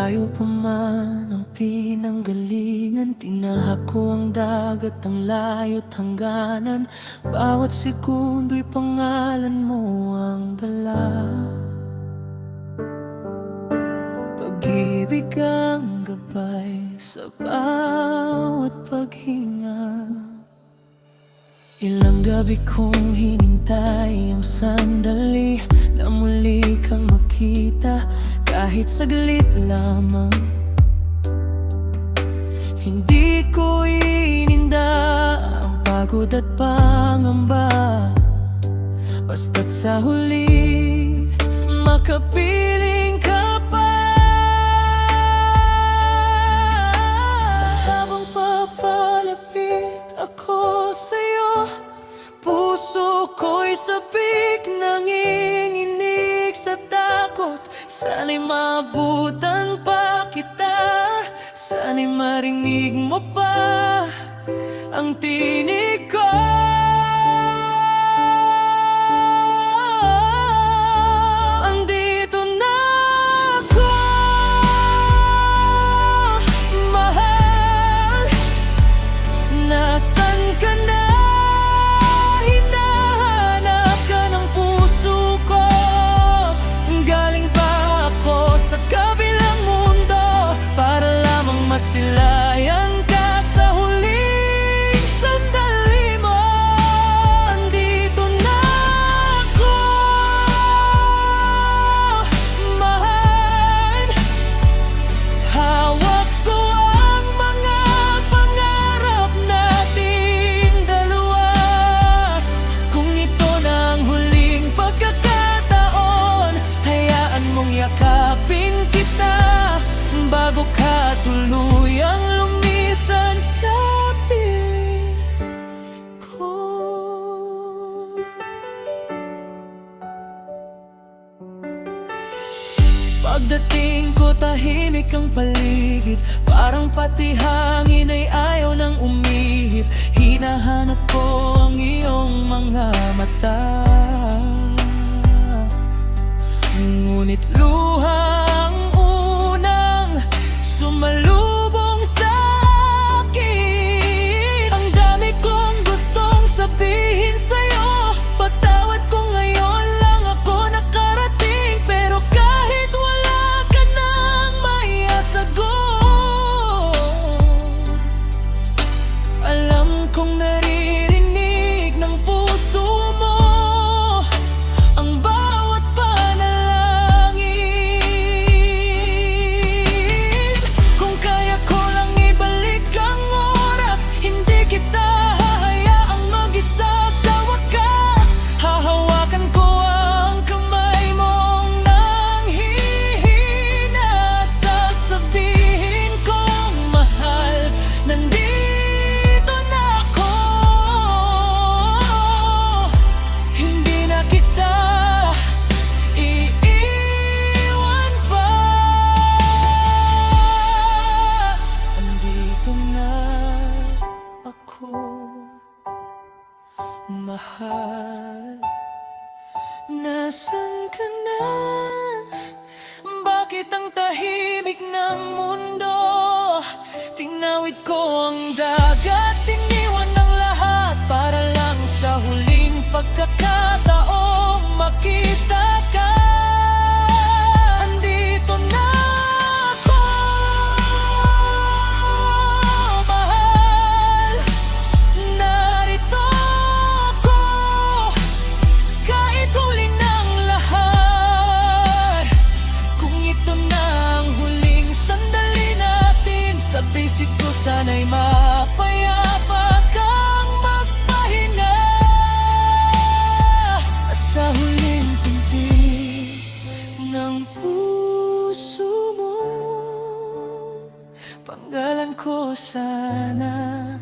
Malayo pa man ang pinanggalingan, tinahak ko ang dagat, ang layo't hangganan. Bawat sekundo'y pangalan mo ang dala. Pag-ibig ang gabay sa bawat paghinga. Ilang gabi kong hinintay ang sandali na muli kang makita, kahit saglit lamang. Hindi ko ininda ang pagod at pangamba, basta't sa huli makapiling ka pa. Habang papalapit ako sa'yo, puso ko'y sabik, nanginginig sa takot. Sana'y maabutan pa kita, sana'y marinig mo pa ang tinig ko. Andito na ako, mahal. Nasaan ka na? Hinahanap ka ng puso ko. Galing pa ako sa kabilang mundo para lamang masilayan ka sa huling sandali mo. Andito na ako, mahal. Hawak ko ang mga pangarap nating dalawa. Kung ito na ang huling pagkakataon, hayaan mong yakapin kita bago ka tuluyang lumisan sa piling ko. Pagdating ko, tahimik ang paligid, parang pati hangin ay ayaw nang umihip. Hinahanap ko ang iyong mga mata, ngunit luha ang unang sumalubong sa akin. Ang dami kong gustong sabihin sa'yo, patawad ko ngayon lang ako nakarating. Pero kahit wala ka nang maiasagot, alam kong naririnig ng puso mo ang bawat panalangin. Kung kaya ko lang ibalik ang oras, hindi kita hahayaang mag-isa sa wakas. Hahawakan ko ang kamay mong nanghihina at sasabihin kong mahal, nandito na ako. Hindi na kita iiwan pa. Andito na ako, mahal. Nasaan ka na? Bakit ang tahimik ng mundo? Tinawid ko ang dagat, iniwan ng lahat para lang sa huling pagkakataong makita ka. Andito na ako, mahal. Narito ako, kahit huli ng lahat. Kung ito na ang huling sandali natin, sa bisig ko sana'y mapayapa kang magpahinga. At sa huling pintig ng puso mo, panggalan ko sana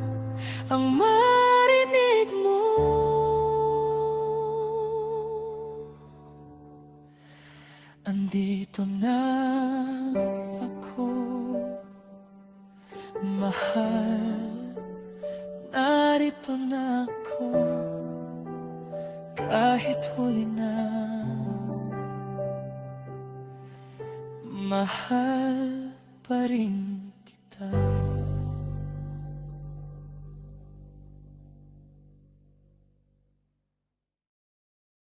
ang marinig mo. Andito na ako, mahal. Narito na ako, kahit huli na. Mahal. pa rin kita.